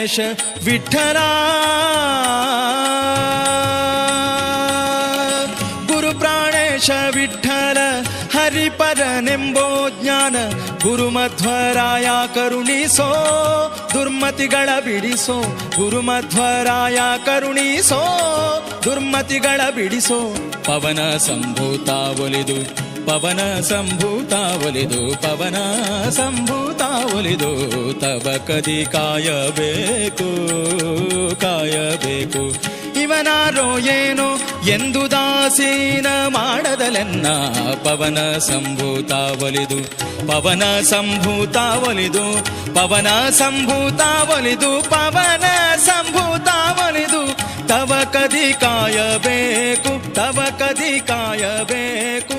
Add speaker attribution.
Speaker 1: ಪ್ರಾಣೇಶ ವಿಠಲ ಗುರು ಪ್ರಾಣೇಶ ವಿಠಲ ಹರಿಪರನೆಂಬೋ ಜ್ಞಾನ ಗುರುಮಧ್ವರಾಯ ಕರುಣಿಸೋ ದುರ್ಮತಿಗಳ ಬಿಡಿಸೋ ಗುರುಮಧ್ವರಾಯ ಕರುಣಿಸೋ ದುರ್ಮತಿಗಳ ಬಿಡಿಸೋ ಪವನ ಸಂಭೂತ ಒಲಿದು ಪವನ ಸಂಭೂತ ಒಲಿದು ಪವನ ಸಂಭೂತ ಒಲಿದು ತವ ಕದಿ ಕಾಯಬೇಕು ಕಾಯಬೇಕು ಇವನಾರೋ ಏನೋ ಎಂದು ದಾಸೀನ ಮಾಡದಲೆನ್ನ ಪವನ ಸಂಭೂತ ಒಲಿದು ಪವನ ಸಂಭೂತ ಒಲಿದು ಪವನ ಸಂಭೂತ ಒಲಿದು ಪವನ ಸಂಭೂತ ಒಲಿದು ತವ ಕದಿ ಕಾಯಬೇಕು ತವ ಕದಿ ಕಾಯಬೇಕು